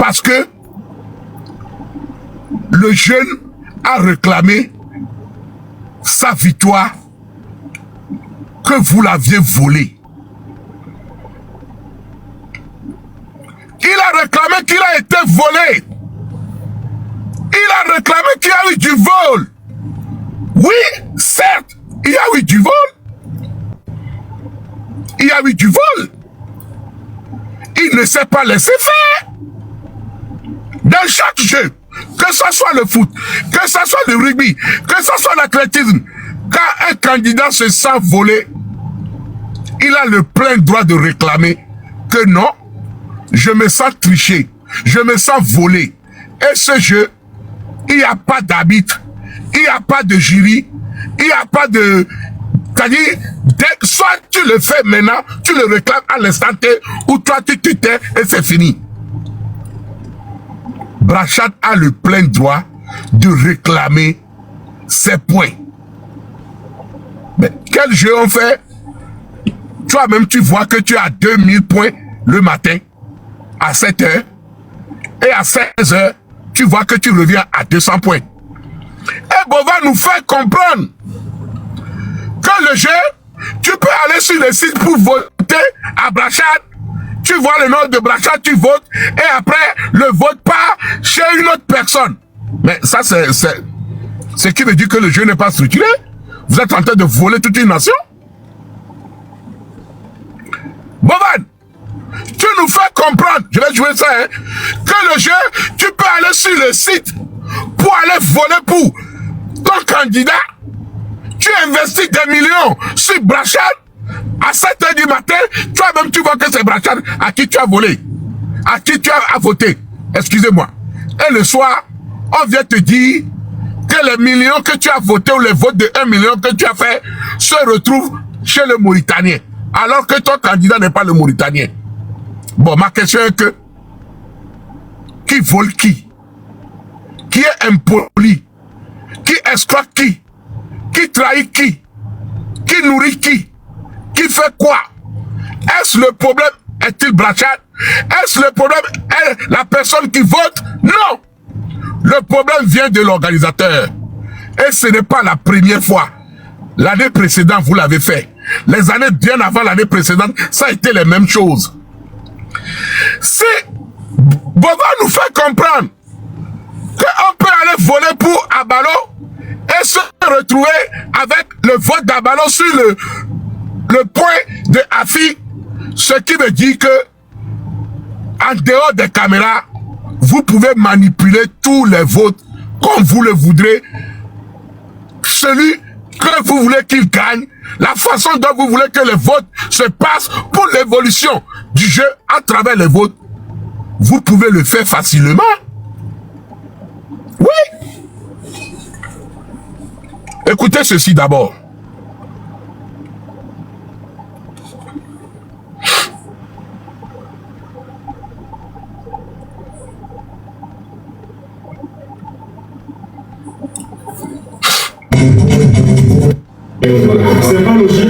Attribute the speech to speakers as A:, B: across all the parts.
A: parce que le jeune a réclamé sa victoire que vous l'aviez volée. Il a réclamé qu'il a été volé. Il a réclamé qu'il y a eu du vol. Oui, certes, il y a eu du vol. Il y a eu du vol. Il ne s'est pas laissé faire. Dans chaque jeu, que ce soit le foot, que ce soit le rugby, que ce soit l'athlétisme, quand un candidat se sent volé, il a le plein droit de réclamer que non, je me sens triché, je me sens volé. Et ce jeu, il n'y a pas d'arbitre, il n'y a pas de jury, il n'y a pas de... C'est-à-dire, soit tu le fais maintenant, tu le réclames à l'instant T, ou toi tu tais et c'est fini. Brachad a le plein droit de réclamer ses points. Mais quel jeu on fait? Toi-même, tu vois que tu as 2000 points le matin, à 7 h, et à 16 h, tu vois que tu reviens à 200 points. Et Bova nous fait comprendre que le jeu, tu peux aller sur le site pour voter à Brachad, tu vois le nom de Brachad, tu votes, et après, le vote part chez une autre personne. Mais ça, c'est ce qui veut dire que le jeu n'est pas structuré. Vous êtes en train de voler toute une nation. Bovan, tu nous fais comprendre, je vais jouer ça, hein, que le jeu, tu peux aller sur le site pour aller voler pour ton candidat. Tu investis des millions sur Brachad, à 7 h du matin, toi-même tu vois que c'est Brachad à qui tu as volé, à qui tu as voté, excusez-moi. Et le soir, on vient te dire que les millions que tu as votés ou les votes de 1 million que tu as fait se retrouvent chez le Mauritanien, alors que ton candidat n'est pas le Mauritanien. Bon, ma question est que, qui vole qui? Qui est impoli? Qui exploite qui? Qui trahit qui? Qui nourrit qui? Qui fait quoi? Est-ce le problème est-il Brachad? Est-ce le problème est la personne qui vote? Non! Le problème vient de l'organisateur. Et ce n'est pas la première fois. L'année précédente, vous l'avez fait. Les années bien avant l'année précédente, ça a été les mêmes choses. Si Bova nous fait comprendre qu'on peut aller voler pour Abalo et se retrouver avec le vote d'Abalo sur le point de Afi, ce qui veut dire que en dehors des caméras, vous pouvez manipuler tous les votes comme vous le voudrez. Celui que vous voulez qu'il gagne, la façon dont vous voulez que les votes se passent pour l'évolution du jeu à travers les votes, vous pouvez le faire facilement. Oui. Écoutez ceci d'abord.
B: C'est pas logique.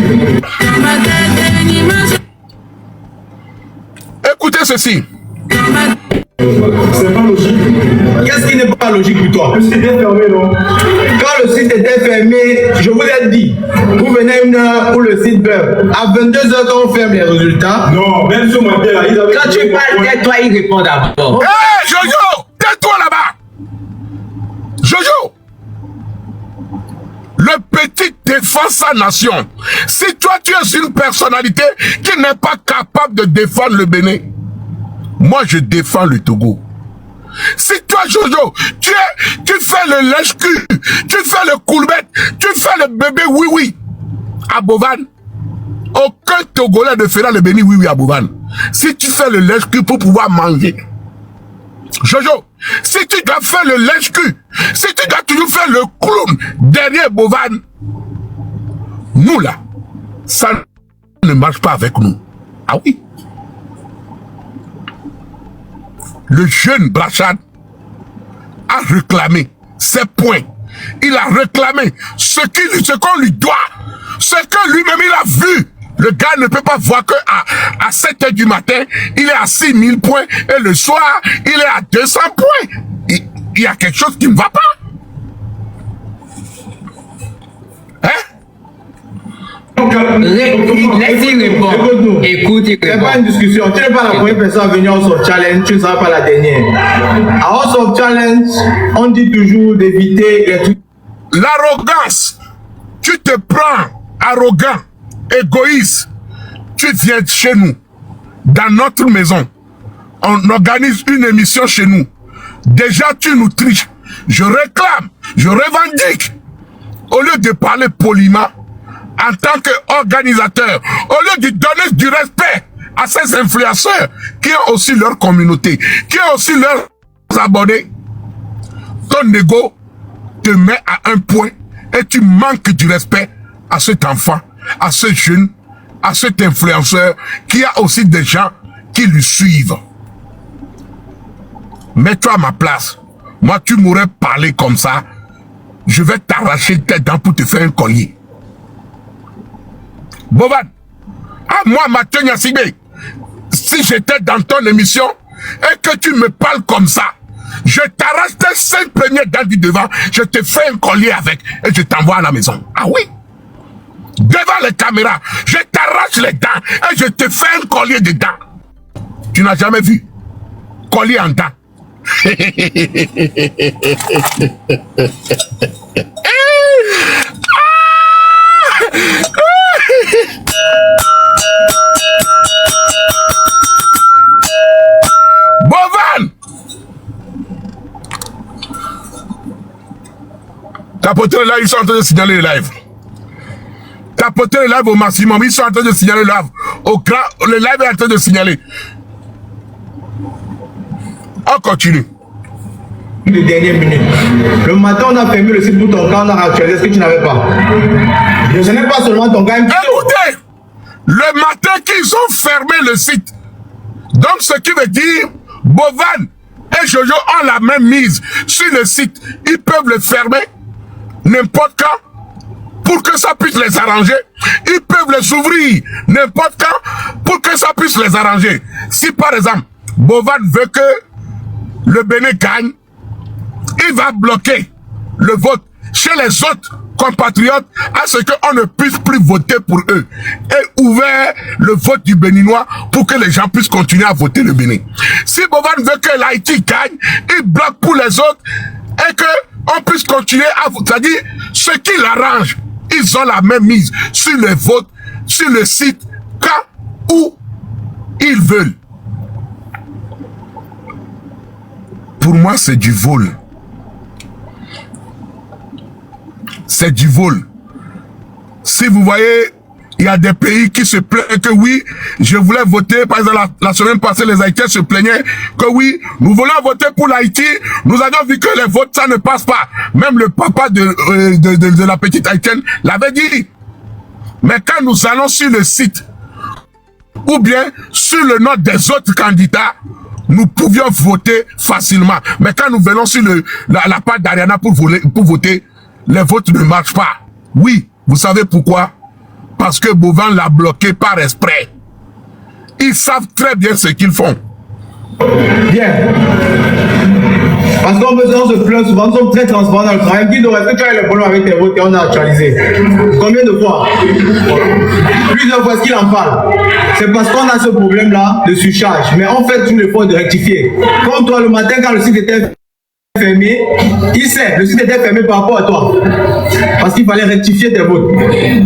A: Écoutez ceci.
B: C'est pas logique.
C: Qu'est-ce qui n'est pas logique pour toi?
B: Le site est fermé, non?
C: Quand le site était fermé, je vous ai dit, vous venez une heure où le site ferme. À 22 h quand on ferme les résultats.
B: Non, même ce matin-là, ils avaient...
C: Quand tu parles, tais-toi, il répond d'abord.
A: Hé, Jojo, tais-toi là-bas. Jojo, le petit défend sa nation. Si toi, tu es une personnalité qui n'est pas capable de défendre le Bénin, moi, je défends le Togo. Si toi, Jojo, tu fais le lèche-cul, tu fais le coulbette, tu fais le bébé oui-oui à Bovan, aucun Togolais ne fera le béni oui-oui à Bovan. Si tu fais le lèche-cul pour pouvoir manger, Jojo, si tu dois faire le lèche-cul, si tu dois toujours faire le clown derrière Bovan, nous là, ça ne marche pas avec nous. Ah oui. Le jeune Brachad a réclamé ses points. Il a réclamé ce qu'on lui doit, ce que lui-même il a vu Le gars ne peut pas voir que à 7 h du matin, il est à 6000 points et le soir, il est à 200 points. Il y a quelque chose qui ne va pas.
C: Laisse-y répondre.
B: Écoute-nous.
C: Écoute, c'est pas une discussion. Tu n'es pas la première personne à venir au Soft Challenge, tu ne seras pas la dernière. À House of Challenge, on dit toujours d'éviter les trucs.
A: L'arrogance, tu te prends arrogant, égoïste, tu viens chez nous, dans notre maison, on organise une émission chez nous. Déjà, tu nous triches. Je réclame, je revendique. Au lieu de parler poliment, en tant qu'organisateur, au lieu de donner du respect à ces influenceurs qui ont aussi leur communauté, qui ont aussi leurs abonnés, ton ego te met à un point et tu manques du respect à cet enfant, à ce jeune, à cet influenceur qui a aussi des gens qui lui suivent. Mets-toi à ma place. Moi, tu m'aurais parlé comme ça. Je vais t'arracher tes dents pour te faire un collier. Bovan, moi, Mathieu Nyasibé, si j'étais dans ton émission et que tu me parles comme ça, je t'arrache tes 5 premiers dents du devant, je te fais un collier avec et je t'envoie à la maison. Ah oui? Devant les caméras, je t'arrache les dents et je te fais un collier de dents. Tu n'as jamais vu? Collier en dents. Bovan! Tapoter le live, ils sont en train de signaler le live. Tapoter le live au maximum, ils sont en train de signaler le live. Au grand, le live est en train de signaler. On continue.
C: Les dernières minutes. Le matin, on a fermé le site pour ton cas, on a actualisé ce que tu n'avais pas. Ce n'est pas seulement ton cas.
A: Écoutez, le matin qu'ils ont fermé le site, donc ce qui veut dire, Bovan et Jojo ont la même mise sur le site. Ils peuvent le fermer n'importe quand pour que ça puisse les arranger. Ils peuvent les ouvrir n'importe quand pour que ça puisse les arranger. Si par exemple, Bovan veut que le Bénin gagne, il va bloquer le vote chez les autres compatriotes à ce qu'on ne puisse plus voter pour eux et ouvert le vote du Béninois pour que les gens puissent continuer à voter le Bénin. Si Bovan veut que l'Haïti gagne, il bloque pour les autres et qu'on puisse continuer à voter. C'est-à-dire, ce qui l'arrange, ils ont la même mise sur le vote, sur le site, quand, où ils veulent. Pour moi, c'est du vol. C'est du vol. Si vous voyez, il y a des pays qui se plaignent que oui, je voulais voter, par exemple la semaine passée, les Haïtiens se plaignaient que oui, nous voulons voter pour l'Haïti, nous avions vu que les votes, ça ne passe pas. Même le papa de la petite Haïtienne l'avait dit. Mais quand nous allons sur le site, ou bien sur le nom des autres candidats, nous pouvions voter facilement. Mais quand nous venons sur la page d'Ariana pour voter, les votes ne marchent pas. Oui, vous savez pourquoi? Parce que Bovan l'a bloqué par exprès. Ils savent très bien ce qu'ils font.
C: Bien. Parce qu'on se plaint souvent, nous sommes très transparents dans le travail. Dis donc, est-ce que tu as eu le problème avec tes votes et on a actualisé? Combien de fois? Plusieurs fois, est-ce qu'il en parle? C'est parce qu'on a ce problème-là de surcharge. Mais on fait tout l'effort de rectifier. Comme toi, le matin, quand le site était fermé, il sait, le site était fermé par rapport à toi. Parce qu'il fallait rectifier tes votes.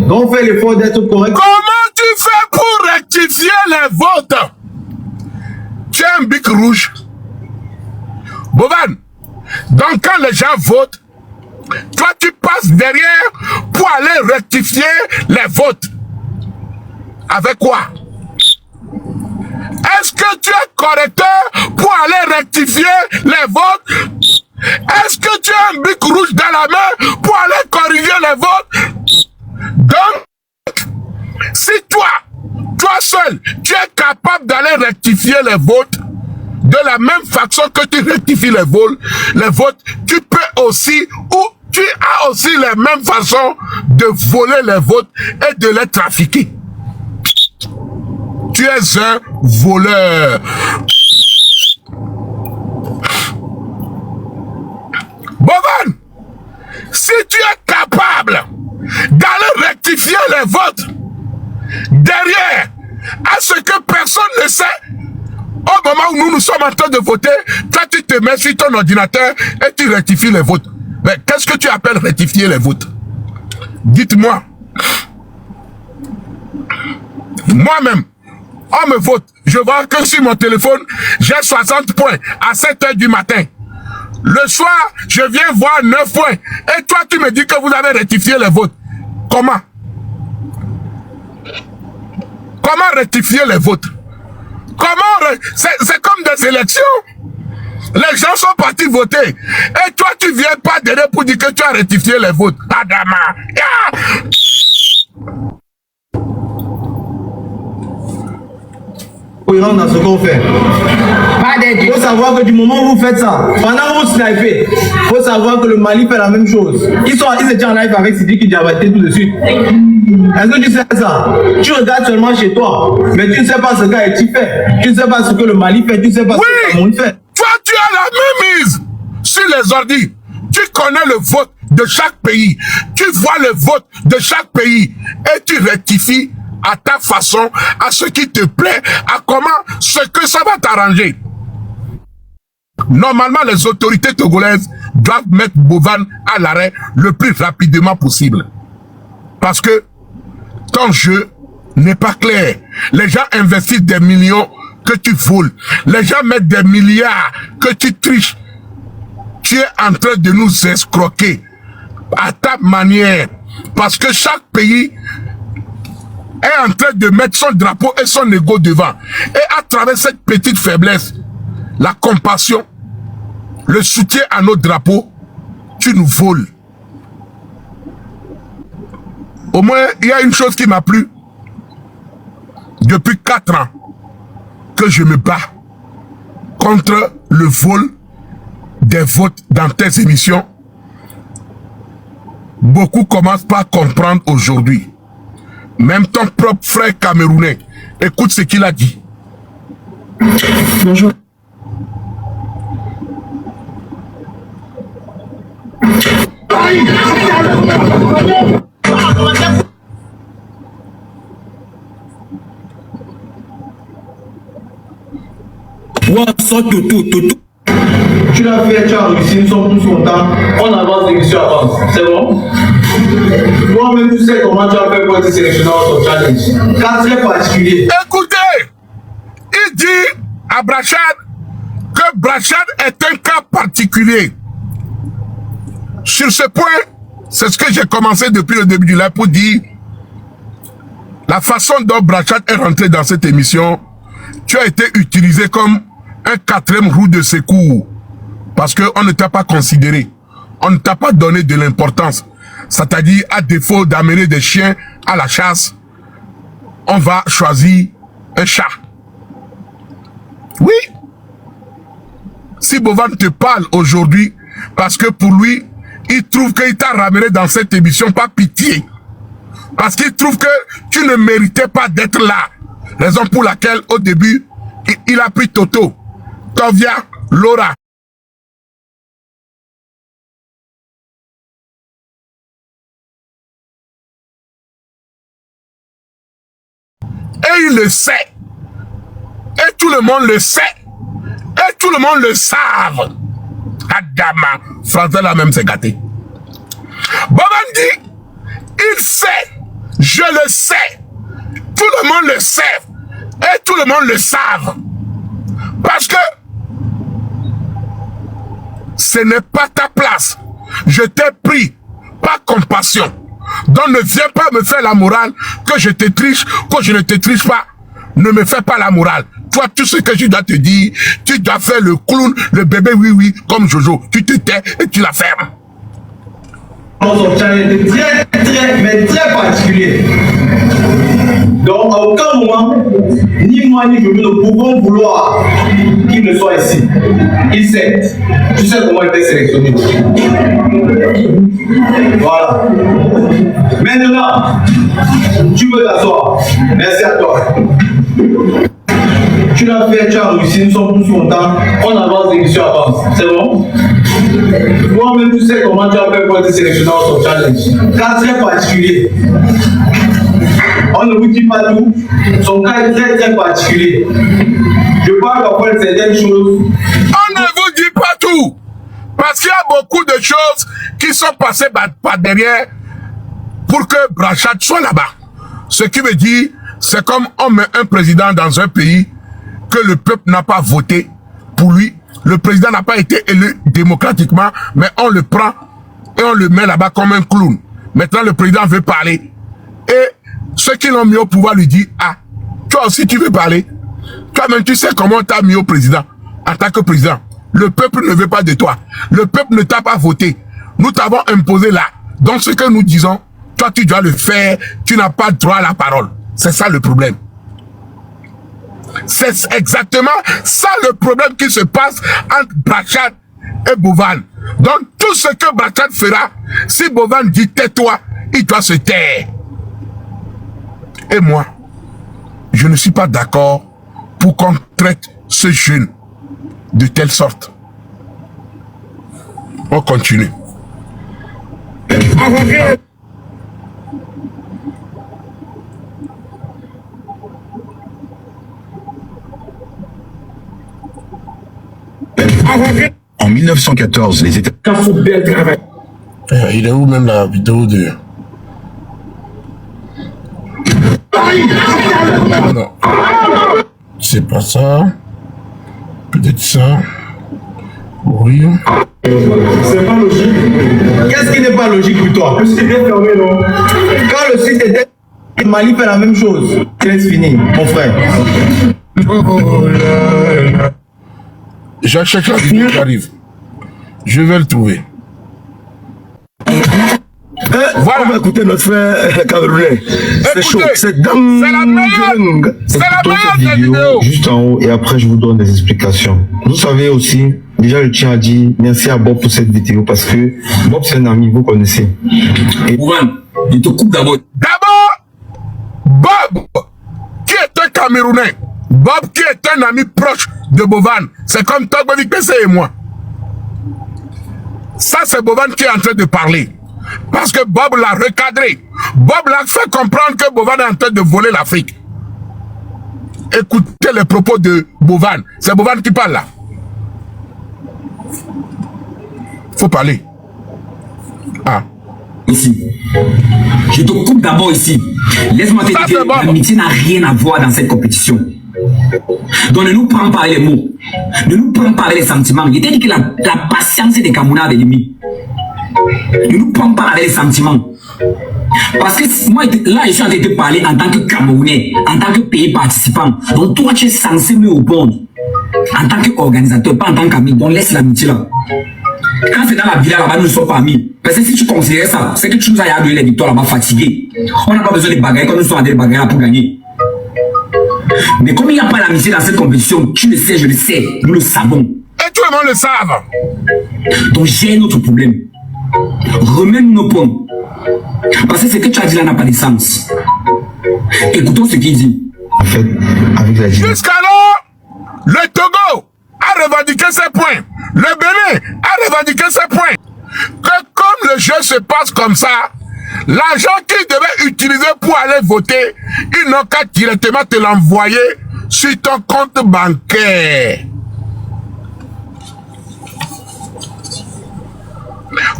C: Donc on fait l'effort d'être correct.
A: Comment tu fais pour rectifier les votes? Tu as un bic rouge. Bovan, donc quand les gens votent, toi tu passes derrière pour aller rectifier les votes. Avec quoi? Est-ce que tu es correcteur pour aller rectifier les votes? Est-ce que tu as un bic rouge dans la main pour aller corriger les votes? Donc, si toi seul, tu es capable d'aller rectifier les votes, de la même façon que tu rectifies les votes, tu peux aussi, ou tu as aussi les mêmes façons de voler les votes et de les trafiquer. Tu es un voleur. Bovan, si tu es capable d'aller rectifier les votes derrière à ce que personne ne sait, au moment où nous sommes en train de voter, toi tu te mets sur ton ordinateur et tu rectifies les votes. Mais qu'est-ce que tu appelles rectifier les votes? Dites-moi. Moi-même, on me vote. Je vois que sur mon téléphone, j'ai 60 points à 7 h du matin. Le soir, je viens voir 9 points. Et toi, tu me dis que vous avez rectifié les votes. Comment? Comment rectifier les votes? Comment? C'est comme des élections. Les gens sont partis voter. Et toi, tu viens pas derrière pour dire que tu as rectifié les votes. Adama.
C: Cohérent dans ce qu'on fait. Il faut savoir que du moment où vous faites ça, pendant que vous snipez, il faut savoir que le Mali fait la même chose. Ils étaient en live avec Sidiki Diabaté tout de suite. Est-ce que tu sais ça? Tu regardes seulement chez toi, mais tu ne sais pas ce qu'Haïti fait. Tu ne sais pas ce que le Mali fait, tu ne sais pas ce que le Cameroun fait.
A: Toi, tu as la même mise sur les ordi. Tu connais le vote de chaque pays. Tu vois le vote de chaque pays et tu rectifies à ta façon, à ce qui te plaît, à comment, ce que ça va t'arranger. Normalement, les autorités togolaises doivent mettre Bovan à l'arrêt le plus rapidement possible. Parce que ton jeu n'est pas clair. Les gens investissent des millions que tu voles. Les gens mettent des milliards que tu triches. Tu es en train de nous escroquer à ta manière. Parce que chaque pays est en train de mettre son drapeau et son ego devant. Et à travers cette petite faiblesse, la compassion, le soutien à nos drapeaux, tu nous voles. Au moins, il y a une chose qui m'a plu. Depuis 4 ans que je me bats contre le vol des votes dans tes émissions. Beaucoup commencent par comprendre aujourd'hui. Même ton propre frère camerounais, écoute ce qu'il a dit.
D: Bonjour.
C: Tu l'as fait, tu as réussi, nous sommes tous contents. On avance, l'émission avance. C'est bon? Toi-même, tu sais comment tu as fait pour être sélectionné dans ton challenge. Cas très particulier.
A: Écoutez, il dit à Brachad que Brachad est un cas particulier. Sur ce point, c'est ce que j'ai commencé depuis le début du live pour dire la façon dont Brachad est rentré dans cette émission. Tu as été utilisé comme un 4e roue de secours parce qu'on ne t'a pas considéré. On ne t'a pas donné de l'importance. C'est-à-dire, à défaut d'amener des chiens à la chasse, on va choisir un chat. Oui. Si Bovan te parle aujourd'hui, parce que pour lui, il trouve qu'il t'a ramené dans cette émission par pitié. Parce qu'il trouve que tu ne méritais pas d'être là. Raison pour laquelle, au début, il a pris Toto, Tovia, Laura. Et il le sait. Et tout le monde le sait. Et tout le monde le savent. Adama, français là même c'est gâté. Boban dit, il sait, je le sais. Tout le monde le sait. Et tout le monde le savent. Parce que ce n'est pas ta place. Je t'ai pris par compassion. Donc ne viens pas me faire la morale que je te triche, que je ne te triche pas. Ne me fais pas la morale. Toi, tout ce que je dois te dire, tu dois faire le clown, le bébé oui, comme Jojo. Tu te tais et tu la fermes.
C: Son challenge est très particulier. Donc, à aucun moment, ni moi ni Jojo ne pouvons vouloir qu'il ne soit ici. Il sait. Tu sais comment il était sélectionné. Voilà. Maintenant, tu peux t'asseoir. Merci à toi. Tu l'as fait, tu as réussi, nous sommes tous contents. On avance, l'émission avance. C'est bon? Moi-même, tu sais comment tu as fait pour être sélectionné dans ton challenge. Cas très particulier. On ne vous dit pas tout. Son cas est très très particulier. Je parle parfois de certaines choses.
A: On ne vous dit pas tout. Parce qu'il y a beaucoup de choses qui sont passées par derrière pour que Brachat soit là-bas. Ce qui veut dire, c'est comme on met un président dans un pays que le peuple n'a pas voté pour lui. Le président n'a pas été élu démocratiquement, mais on le prend et on le met là-bas comme un clown. Maintenant, le président veut parler. Et ceux qui l'ont mis au pouvoir lui disent, ah, toi aussi tu veux parler. Toi-même, tu sais comment tu as mis au président en tant que président. Le peuple ne veut pas de toi. Le peuple ne t'a pas voté. Nous t'avons imposé là. Donc ce que nous disons, toi tu dois le faire. Tu n'as pas droit à la parole. C'est ça le problème. C'est exactement ça le problème qui se passe entre Brachat et Bovan. Donc tout ce que Brachat fera, si Bovan dit tais-toi, il doit se taire. Et moi, je ne suis pas d'accord pour qu'on traite ce jeune de telle sorte. On continue.
D: En 1914, les États...
A: Il est où même la vidéo de... Non. C'est pas ça. Peut-être ça. Oui.
B: C'est pas logique.
C: Qu'est-ce qui n'est pas logique pour toi?
B: Le site est fermé, non?
C: Quand le site était... Mali fait la même chose. Laisse finir, mon frère.
A: Oh là là. Je cherche la vidéo qui arrive. Je vais le trouver.
D: Voilà. On va écouter notre frère Camerounais. C'est chaud. C'est
A: la meilleure. C'est la meilleure vidéo.
E: Juste en haut et après je vous donne des explications. Vous savez aussi, déjà je tiens à dire merci à Bob pour cette vidéo parce que Bob c'est un ami, vous connaissez. Et...
D: Bovan, il te coupe d'abord.
A: Bob, qui est un Camerounais. Bob qui est un ami proche de Bovan. C'est comme Togbovi Pessé et moi. Ça c'est Bovan qui est en train de parler. Parce que Bob l'a recadré. Bob l'a fait comprendre que Bovan est en train de voler l'Afrique. Écoutez les propos de Bovan. C'est Bovan qui parle là. Faut parler. Ah.
D: Ici. Je te coupe d'abord ici. Laisse-moi te dire que l'amitié n'a rien à voir dans cette compétition. Donc ne nous prends pas les mots. Ne nous prends pas les sentiments. Je t'ai dit que la patience des Camerounais avait limite. Ne nous prends pas avec les sentiments. Parce que moi, là, je suis en train de te parler en tant que Camerounais, en tant que pays participant. Donc toi, tu es censé me répondre en tant qu'organisateur, pas en tant qu'ami. Donc laisse l'amitié là. Quand c'est dans la villa là-bas, nous ne sommes pas amis. Parce que si tu considères ça, c'est que tu nous as donné les victoires là-bas fatigués. On n'a pas besoin de bagailles comme nous sommes en train de bagailles pour gagner. Mais comme il n'y a pas d'amitié dans cette compétition, tu le sais, je le sais, nous le savons.
A: Et tout le monde le savent.
D: Donc j'ai un autre problème. Remets-nous nos points. Parce que ce que tu as dit là n'a pas de sens. Écoutons ce qu'il dit.
E: En fait, avec la
A: jusqu'alors, le Togo a revendiqué ses points. Le Bénin a revendiqué ses points. Que comme le jeu se passe comme ça, l'argent qu'ils devaient utiliser pour aller voter, ils n'ont qu'à directement te l'envoyer sur ton compte bancaire.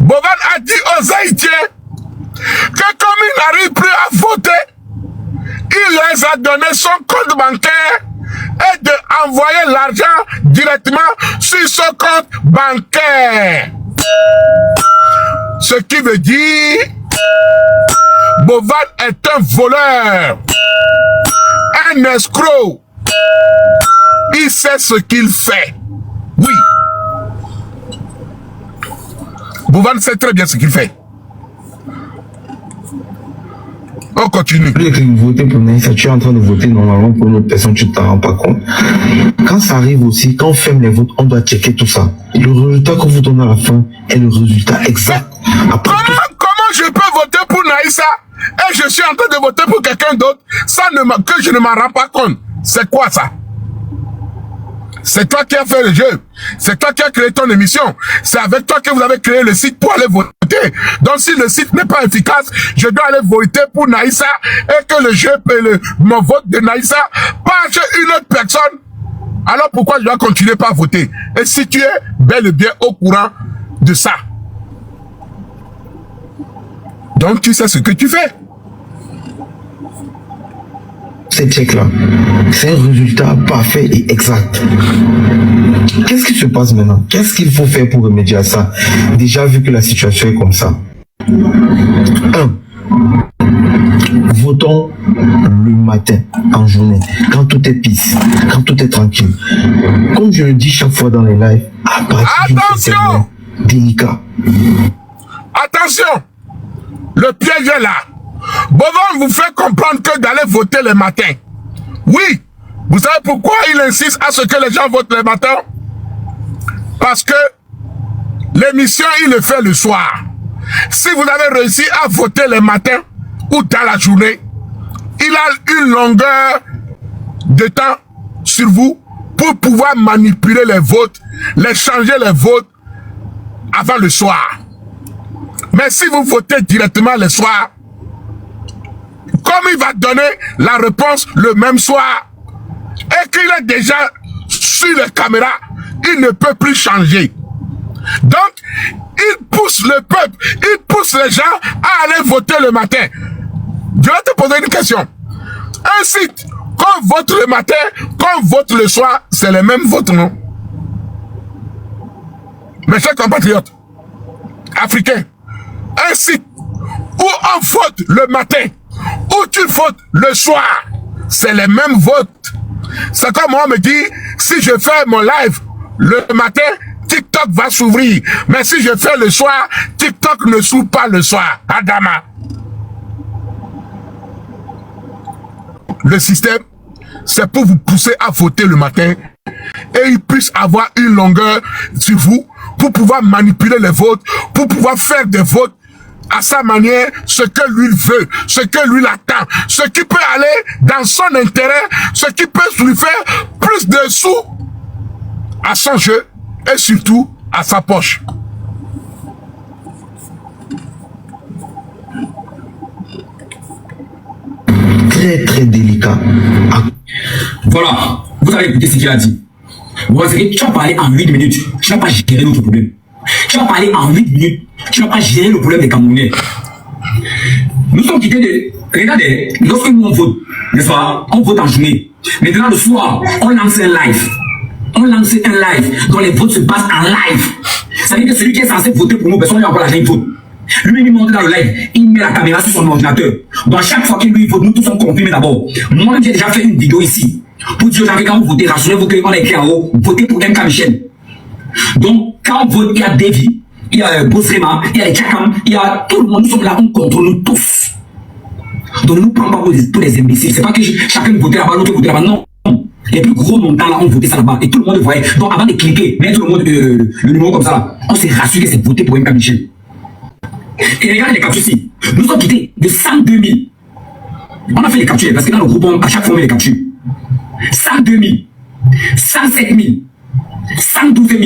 A: Bovan a dit aux Haïtiens que comme il n'arrive plus à voter, il les a donné son compte bancaire et d'envoyer l'argent directement sur son compte bancaire. Ce qui veut dire Bovan est un voleur, un escroc. Il sait ce qu'il fait. Oui. Bovan sait très bien ce qu'il fait. On continue.
E: Vous votez pour Naïssa, tu es en train de voter normalement pour une autre personne, tu ne t'en rends pas compte. Quand ça arrive aussi, quand on ferme les votes, on doit checker tout ça. Le résultat qu'on vous donne à la fin est le résultat exact. Après,
A: comment je peux voter pour Naïssa et je suis en train de voter pour quelqu'un d'autre que je ne m'en rends pas compte? C'est quoi ça? C'est toi qui as fait le jeu. C'est toi qui as créé ton émission. C'est avec toi que vous avez créé le site pour aller voter. Donc si le site n'est pas efficace, je dois aller voter pour Naïssa et que le jeu paie mon vote de Naïssa par une autre personne. Alors pourquoi je dois continuer par voter? Et si tu es bel et bien au courant de ça, donc tu sais ce que tu fais.
E: Ces checks-là, c'est un résultat parfait et exact. Qu'est-ce qui se passe maintenant? Qu'est-ce qu'il faut faire pour remédier à ça? Déjà vu que la situation est comme ça. 1. Votons le matin, en journée, quand tout est peace, quand tout est tranquille. Comme je le dis chaque fois dans les lives, à partir d'une certaine heure, délicat.
A: Attention! Le piège est là. Bovan vous fait comprendre que d'aller voter le matin. Oui, vous savez pourquoi il insiste à ce que les gens votent le matin? Parce que l'émission, il le fait le soir. Si vous avez réussi à voter le matin ou dans la journée, il a une longueur de temps sur vous pour pouvoir manipuler les votes, les changer les votes avant le soir. Mais si vous votez directement le soir, comme il va donner la réponse le même soir et qu'il est déjà sur les caméras, il ne peut plus changer. Donc, il pousse le peuple, il pousse les gens à aller voter le matin. Je vais te poser une question. Un site, qu'on vote le matin, qu'on vote le soir, c'est les mêmes votes, non? Mes chers compatriotes africains, un site où on vote le matin, où tu votes le soir, c'est les mêmes votes. C'est comme moi me dit, si je fais mon live le matin, TikTok va s'ouvrir. Mais si je fais le soir, TikTok ne s'ouvre pas le soir. Adama. Le système, c'est pour vous pousser à voter le matin et il puisse avoir une longueur sur vous pour pouvoir manipuler les votes, pour pouvoir faire des votes à sa manière, ce que lui veut, ce que lui attend, ce qui peut aller dans son intérêt, ce qui peut lui faire plus de sous à son jeu et surtout à sa poche.
E: Très très délicat.
D: Voilà, vous avez écouté ce qu'il a dit. Tu vas parler en 8 minutes, tu n'as pas géré notre problème. Tu vas parler en 8 minutes, tu n'as pas géré le problème des Camerounais. Nous sommes quittés de... Regardez, lorsque nous on vote, n'est-ce pas? On vote en journée. Maintenant le soir, on lance un live. On lance un live dont les votes se passent en live. Ça veut dire que celui qui est censé voter pour nous, personne n'a encore l'argent, il vote. Lui, il monte dans le live, il met la caméra sur son ordinateur. Donc chaque fois qu'il lui vote, nous tous sommes comprimés d'abord. Moi, j'ai déjà fait une vidéo ici pour dire aux gens que quand vous votez, rassurez-vous qu'on a écrit en haut, votez pour MK Michel. Donc, quand on vote, il y a Davy, il y a Bosrema, il y a les Tchakam, il y a tout le monde, nous sommes là, on contrôle nous tous. Donc, ne nous prenons pas pour les imbéciles. C'est pas que chacun votait là-bas, l'autre votait là-bas, non. Les plus gros montants là, on votait ça là-bas. Et tout le monde voyait. Donc, avant de cliquer, mettre le numéro comme ça là, on s'est rassuré que c'est voté pour MK Michel. Et regardez les captures ici. Nous sommes quittés de 102 000. On a fait les captures parce que dans le groupe, à chaque fois, on met les captures. 102 000, 107 000, 112 000,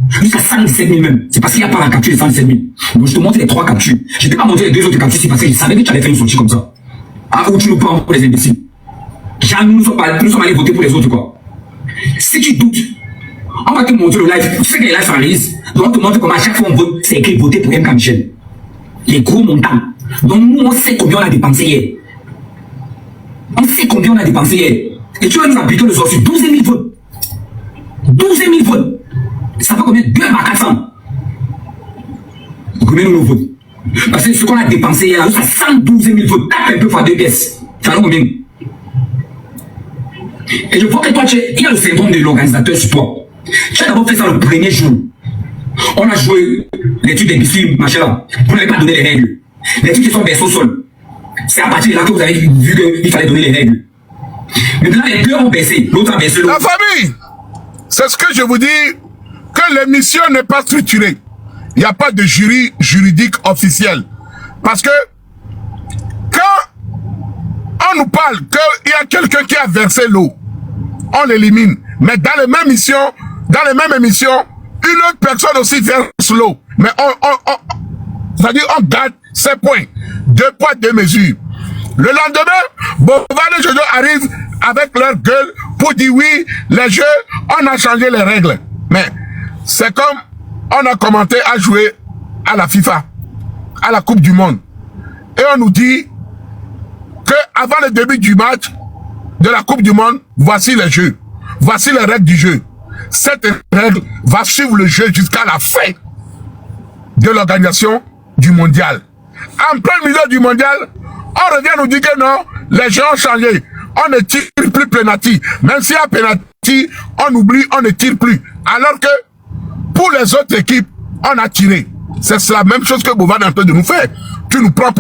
D: jusqu'à 117 000 même. C'est parce qu'il n'y a pas la capture de 117 000. Donc je te montre les 3 captures. Je ne t'ai pas montré les 2 autres captures, c'est parce que je savais que tu allais faire une sortie comme ça. Ah, où tu nous prends pour les imbéciles. Jamais nous sommes allés voter pour les autres, quoi. Si tu doutes, on va te montrer le live. Tu sais que les lives s'enregistrent. Donc on te montre comment à chaque fois on vote, c'est écrit voter pour MK Michel. Les gros montants. Donc nous, on sait combien on a dépensé hier. On sait combien on a dépensé hier. Et tu vas nous appliquer le soir sur 12 000 votes. 12 000 votes. Ça fait combien? 2 à 400. Combien nous votes? Parce que ce qu'on a dépensé hier, c'est 112 000 votes. Tape un peu fois 2 pièces. Ça fait combien? Et je vois que toi, il y a le syndrome de l'organisateur sur toi. Tu as d'abord fait ça le premier jour. On a joué l'étude des films, machin là. Vous n'avez pas donné les règles. Les trucs qui sont versés au sol. C'est à partir de là que vous avez vu qu'il fallait donner les règles. Maintenant, les deux ont baissé. L'autre a baissé.
A: La famille, c'est ce que je vous dis, que l'émission n'est pas structurée. Il n'y a pas de jury juridique officiel. Parce que quand on nous parle qu'il y a quelqu'un qui a versé l'eau, on l'élimine. Mais dans les mêmes émissions, une autre personne aussi verse l'eau. Mais c'est-à-dire on garde ses points. 2 poids, 2 mesures. Le lendemain, Bovan et Jojo arrivent avec leur gueule pour dire oui, les jeux, on a changé les règles. Mais c'est comme on a commencé à jouer à la FIFA, à la Coupe du Monde. Et on nous dit que avant le début du match de la Coupe du Monde, voici les jeux. Voici les règles du jeu. Cette règle va suivre le jeu jusqu'à la fin de l'organisation du mondial. En plein milieu du mondial, on revient nous dire que non, les jeux ont changé. On ne tire plus penalty. Même s'il y a penalty, on oublie, on ne tire plus. Alors que pour les autres équipes, on a tiré. C'est la même chose que Bovan est en train de nous faire. Tu nous prends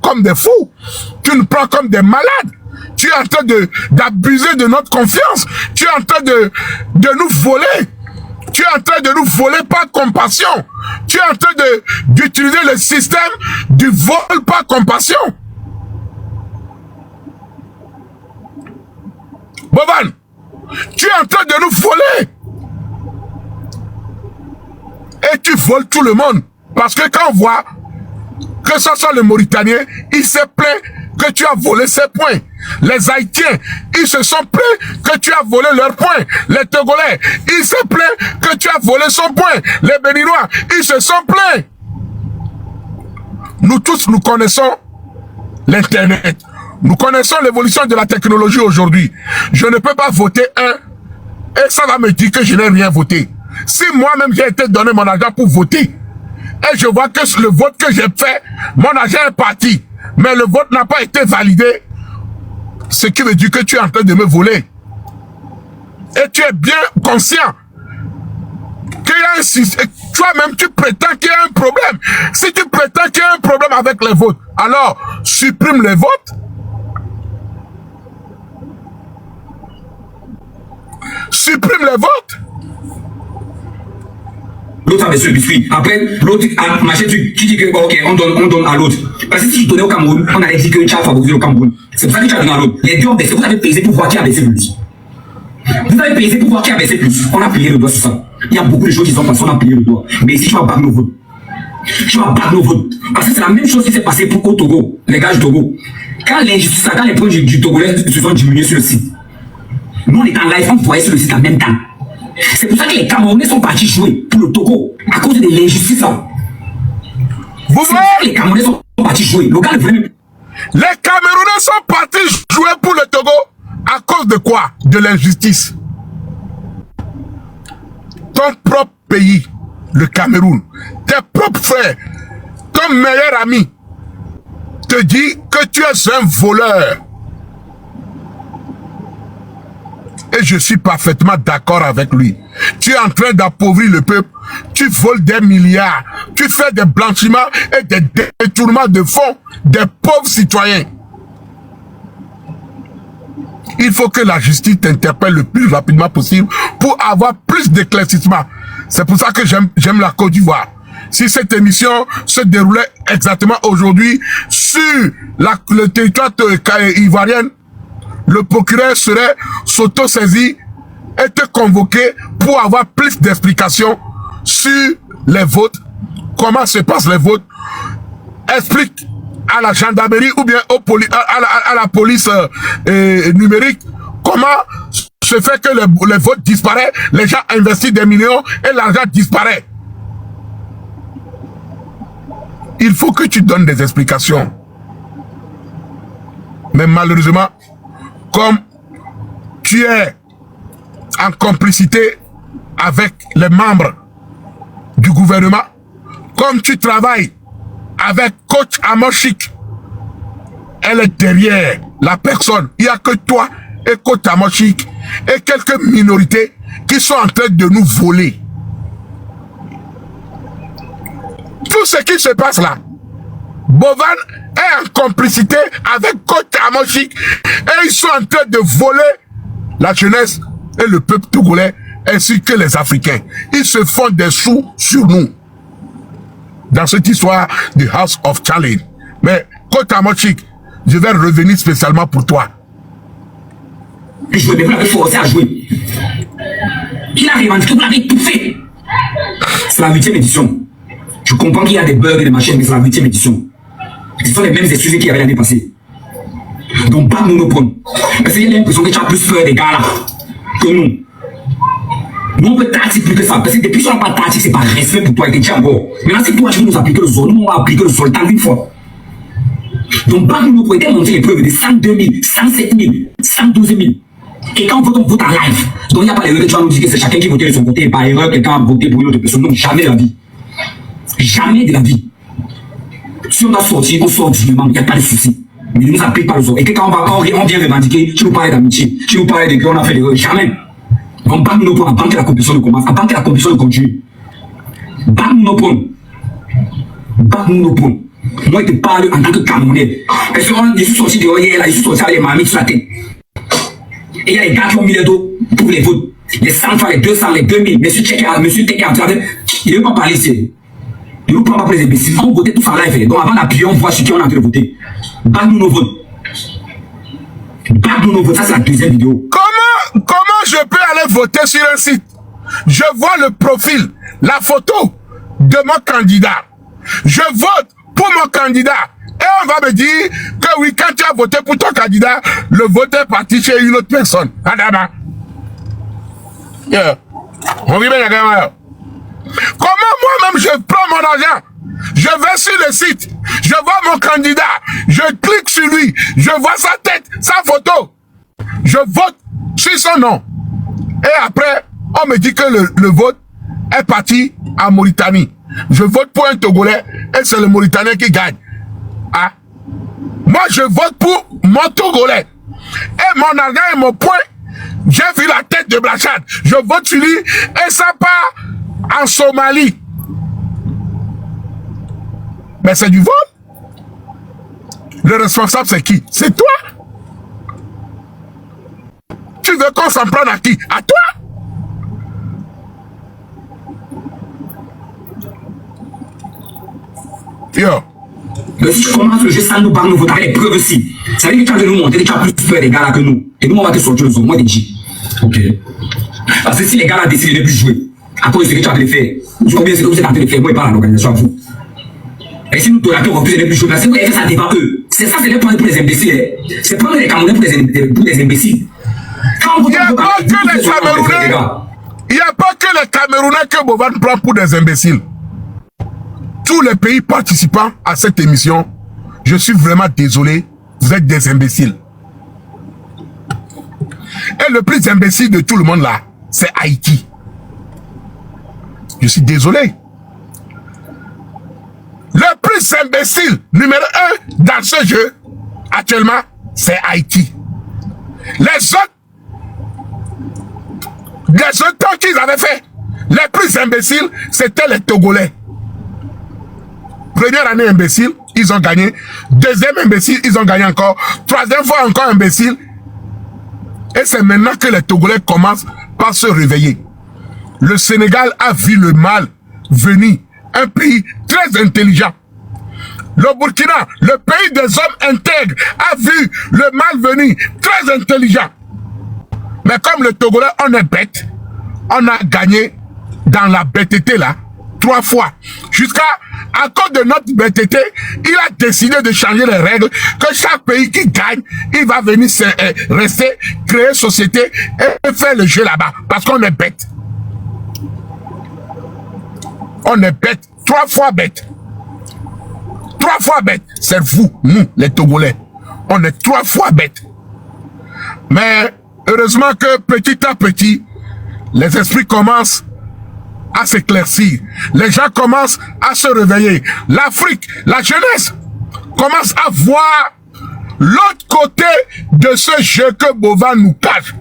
A: comme des fous. Tu nous prends comme des malades. Tu es en train d'abuser de notre confiance. Tu es en train de nous voler. Tu es en train de nous voler par compassion. Tu es en train d'utiliser le système du vol par compassion. Bovan, tu es en train de nous voler. Et tu voles tout le monde. Parce que quand on voit que ce soit le Mauritanien, il se plaint que tu as volé ses points. Les Haïtiens, ils se sont plaints que tu as volé leurs points. Les Togolais, ils se plaignent que tu as volé son point. Les Béninois, ils se sont plaints. Nous tous, nous connaissons l'Internet. Nous connaissons l'évolution de la technologie aujourd'hui. Je ne peux pas voter un et ça va me dire que je n'ai rien voté. Si moi-même j'ai été donné mon argent pour voter et je vois que le vote que j'ai fait, mon argent est parti, mais le vote n'a pas été validé, ce qui veut dire que tu es en train de me voler. Et tu es bien conscient qu'il y a un système. Toi-même, tu prétends qu'il y a un problème. Si tu prétends qu'il y a un problème avec les votes, alors supprime les votes. Supprime les votes.
D: L'autre avait ce biscuit. Après, l'autre a marché qui dit que, ok, on donne à l'autre. Parce que si je donnais au Cameroun, on allait dire que tu as favorisé le Cameroun. C'est pour ça que tu as donné à l'autre. Les deux ont baissé. Vous avez pesé pour voir qui a baissé plus. Vous avez pesé pour voir qui a baissé plus. On a plié le doigt sur ça. Il y a beaucoup de choses qui sont passées, on a plié le doigt. Mais ici, tu vas battre nos votes. Tu vas battre nos votes. Parce que c'est la même chose qui s'est passée au Togo, les gars du Togo. Quand les points du Togolais se sont diminués sur le site, nous on est en live, on voyait sur le site en même temps. C'est pour ça que les Camerounais sont partis jouer pour le Togo, à cause de l'injustice là.
A: Vous voyez,
D: les Camerounais sont partis jouer. Le gars,
A: les Camerounais sont partis jouer pour le Togo à cause de quoi? De l'injustice. Ton propre pays, le Cameroun, tes propres frères, ton meilleur ami, te dit que tu es un voleur. Et je suis parfaitement d'accord avec lui. Tu es en train d'appauvrir le peuple. Tu voles des milliards. Tu fais des blanchiments et des détournements de fonds des pauvres citoyens. Il faut que la justice t'interpelle le plus rapidement possible pour avoir plus d'éclaircissement. C'est pour ça que j'aime la Côte d'Ivoire. Si cette émission se déroulait exactement aujourd'hui sur le territoire ivoirien, le procureur serait s'auto-saisi et te convoquer pour avoir plus d'explications sur les votes, comment se passent les votes. Explique à la gendarmerie ou bien à la police numérique comment se fait que les votes disparaissent, les gens investissent des millions et l'argent disparaît. Il faut que tu donnes des explications. Mais malheureusement, comme tu es en complicité avec les membres du gouvernement, comme tu travailles avec Coach Amoshik, elle est derrière la personne. Il n'y a que toi et Coach Amoshik et quelques minorités qui sont en train de nous voler. Tout ce qui se passe là, Bovan est en complicité avec Coach Amoshik et ils sont en train de voler la jeunesse et le peuple togolais ainsi que les Africains. Ils se font des sous sur nous dans cette histoire du House of Challenge. Mais Coach Amoshik, je vais revenir spécialement pour toi.
D: de jouer, mais vous l'avez forcé à jouer. Il a revendiqué, vous l'avez tout fait. C'est la 8e édition. Je comprends qu'il y a des bugs et des machines, mais c'est la 8e édition. Ce sont les mêmes excuses qu'il y avait l'année passée. Donc, pas monopole. Parce qu'il y a l'impression que tu as plus peur des gars là que nous. Nous, on peut tactique plus que ça. Parce que depuis qu'on n'a pas de tactique, c'est pas respect pour toi et que tu as encore. Maintenant, si toi, tu veux nous appliquer le zone, nous, on va appliquer le sultan une fois. Donc, pas monopole, était monté les preuves de 102 000, 107 000, 112 000. Et quand on vote en live, donc il n'y a pas d'erreur que tu vas nous dire que c'est chacun qui vote de son côté et par erreur, quelqu'un a voté pour une autre personne. Non, jamais de la vie. Jamais de la vie. Si on doit sortir, on sort dignement, il n'y a pas de souci. Mais ne nous applique pas le zoo. Et que quand on vient revendiquer, tu nous parles d'amitié, tu nous parles de qu'on a fait des erreurs. Jamais. Donc, pas monopole avant que la compétition ne commence, avant que la compétition ne continue. Pas monopole. Pas monopole. Moi, je te parle en tant que Camerounais. Parce que je suis sorti dehors hier, là, je suis sorti avec les marmites sur la tête. Et il y a les gars qui ont mis les dos pour les votes. Les 100 fois, les 200, les 2000. Monsieur Tchèque, il ne veut pas parler ici. Il ne veut pas pour les imbéciles. On votait tous en live. Donc avant d'appuyer, on voit sur qui on a envie de voter. Bague-nous nos votes. Bague-nous nos votes. Ça, c'est la deuxième vidéo.
A: Comment je peux aller voter sur un site? Je vois le profil, la photo de mon candidat. Je vote pour mon candidat. Et on va me dire que oui, quand tu as voté pour ton candidat, le vote est parti chez une autre personne. Yeah. On vit bien la gamme. Comment moi-même je prends mon argent? Je vais sur le site, je vois mon candidat, je clique sur lui, je vois sa tête, sa photo. Je vote sur son nom. Et après, on me dit que le vote est parti en Mauritanie. Je vote pour un Togolais et c'est le Mauritanien qui gagne. Ah. Moi, je vote pour mon Togolais. Et mon argent et mon point, j'ai vu la tête de Blachad. Je vote sur lui et ça part en Somalie. Mais c'est du vol. Le responsable, c'est qui? C'est toi. Tu veux qu'on s'en prenne à qui? À toi? Yo.
D: Mais si tu commences le jeu sans nous parler, nous voter les preuves aussi. Ça veut dire que tu as de nous montrer que tu as plus peur des gars là que nous. Et nous, on va te sortir le zone. Moi, je dis. Ok. Parce que si les gars là décident de ne plus jouer, à cause de ce que tu as en train de faire, combien c'est que vous êtes en train de faire, moi, et pas l'organisation à vous. Et si nous, Torato, on va plus de ne plus jouer, parce que vous avez fait ça devant eux. C'est ça, c'est le point pour les imbéciles. C'est prendre les Camerounais pour les imbéciles.
A: Il n'y a pas que les Camerounais. Il n'y a pas que les Camerounais que Bovan prend pour des imbéciles. Tous les pays participants à cette émission, je suis vraiment désolé, vous êtes des imbéciles. Et le plus imbécile de tout le monde là, c'est Haïti. Je suis désolé. Le plus imbécile, numéro 1 dans ce jeu, actuellement, c'est Haïti. Les autres temps qu'ils avaient fait, les plus imbéciles, c'était les Togolais. Première année imbécile, ils ont gagné. Deuxième imbécile, ils ont gagné encore. Troisième fois encore imbécile. Et c'est maintenant que les Togolais commencent par se réveiller. Le Sénégal a vu le mal venir. Un pays très intelligent. Le Burkina, le pays des hommes intègres, a vu le mal venir. Très intelligent. Mais comme le Togolais, on est bête. On a gagné dans la bêteté là. 3 fois. Jusqu'à cause de notre bêteté, il a décidé de changer les règles, que chaque pays qui gagne, il va venir rester, créer société et faire le jeu là-bas. Parce qu'on est bête. On est bête. 3 fois bête. 3 fois bête. C'est vous, nous, les Togolais. On est 3 fois bête. Mais heureusement que petit à petit, les esprits commencent à s'éclaircir. Les gens commencent à se réveiller. L'Afrique, la jeunesse, commence à voir l'autre côté de ce jeu que Bovan nous cache.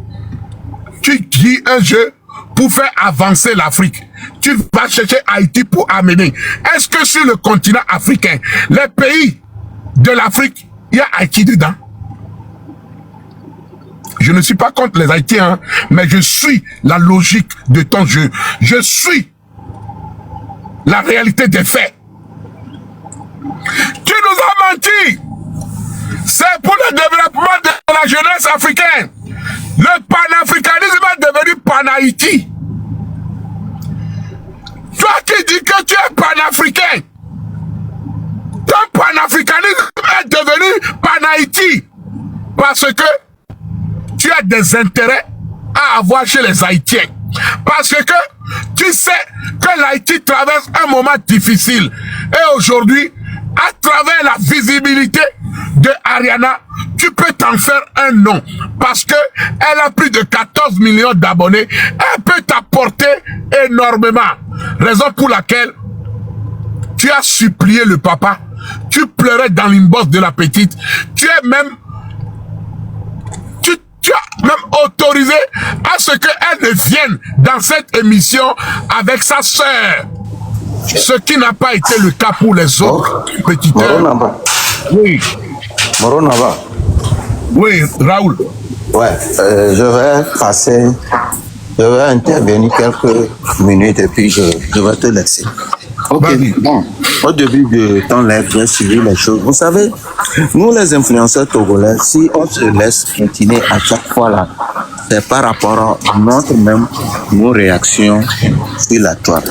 A: Tu dis un jeu pour faire avancer l'Afrique. Tu vas chercher Haïti pour amener. Est-ce que sur le continent africain, les pays de l'Afrique, il y a Haïti dedans? Je ne suis pas contre les Haïtiens, hein, mais je suis la logique de ton jeu. Je suis la réalité des faits. Tu nous as menti. C'est pour le développement de la jeunesse africaine. Le panafricanisme est devenu Pan-Haïti. Toi qui dis que tu es panafricain, ton panafricanisme est devenu Pan-Haïti. Parce que tu as des intérêts à avoir chez les Haïtiens. Parce que tu sais que l'Haïti traverse un moment difficile. Et aujourd'hui, à travers la visibilité de Ariana, tu peux t'en faire un nom. Parce que elle a plus de 14 millions d'abonnés. Elle peut t'apporter énormément. Raison pour laquelle tu as supplié le papa. Tu pleurais dans l'inbox de la petite. Tu as même autorisé à ce qu'elle ne vienne dans cette émission avec sa sœur. Ce qui n'a pas été le cas pour les autres petites. Oui.
F: Moronaba.
A: Oui, Raoul.
F: Ouais, je vais intervenir quelques minutes et puis je vais te laisser. Ok, bon. Au début de ton live, j'ai suivi les choses. Vous savez, nous les influenceurs togolais, si on se laisse continuer à chaque fois là, c'est par rapport à nos réactions sur la toile.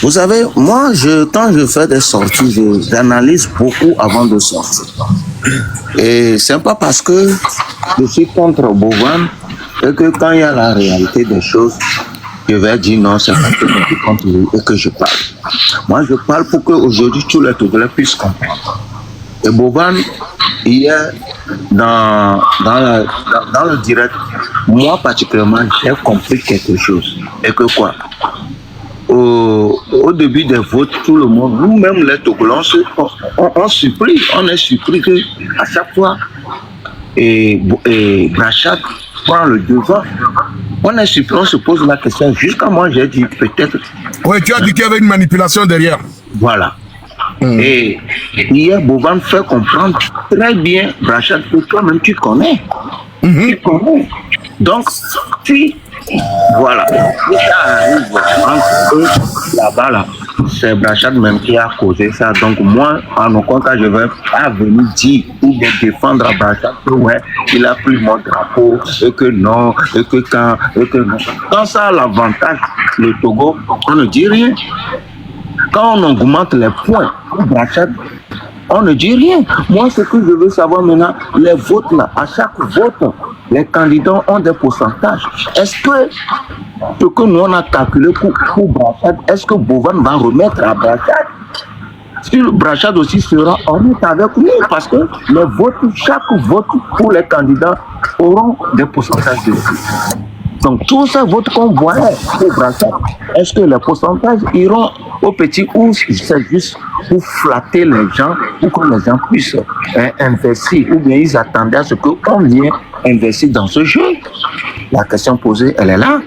F: Vous savez, moi, quand je fais des sorties, j'analyse beaucoup avant de sortir. Et c'est pas parce que je suis contre Bovan et que quand il y a la réalité des choses, je vais dire non, c'est parce que je suis contre lui et que je parle. Moi, je parle pour qu'aujourd'hui, tous les Togolais puissent comprendre. Et Bovan, hier, dans le direct, moi particulièrement, j'ai compris quelque chose. Et que quoi? Au début des votes, tout le monde, nous-mêmes les Togolais, on supplie, on est surpris qu'à chaque fois, Brachat prend le devant. On est surpris, on se pose la question. Jusqu'à moi, j'ai dit peut-être.
A: Oui, tu as dit qu'il y avait une manipulation derrière.
F: Voilà. Et hier, Bovan fait comprendre très bien, Brachat, que toi-même tu connais. Tu connais. Donc, si, voilà, si ça arrive entre eux, là-bas, là, c'est Brachat même qui a causé ça. Donc, moi, en aucun cas, je ne vais pas venir dire ou bien défendre à Brachat que ouais, il a pris mon drapeau, et que non, et que quand, et que non. Quand ça a l'avantage, le Togo, on ne dit rien. Quand on augmente les points, Brachat, on ne dit rien. Moi, ce que je veux savoir maintenant, les votes là, à chaque vote, les candidats ont des pourcentages. Est-ce que ce que nous on a calculé pour Brachat, est-ce que Bovan va remettre à Brachat? Si Brachat aussi sera honnête avec nous, parce que les votes, chaque vote pour les candidats auront des pourcentages de plus. Donc, tous ces votes qu'on voyait pour Brachat, est-ce que les pourcentages iront au petit ou c'est juste pour flatter les gens, pour que les gens puissent investir, ou bien ils attendaient à ce qu'on vienne investir dans ce jeu? La question posée, elle est là.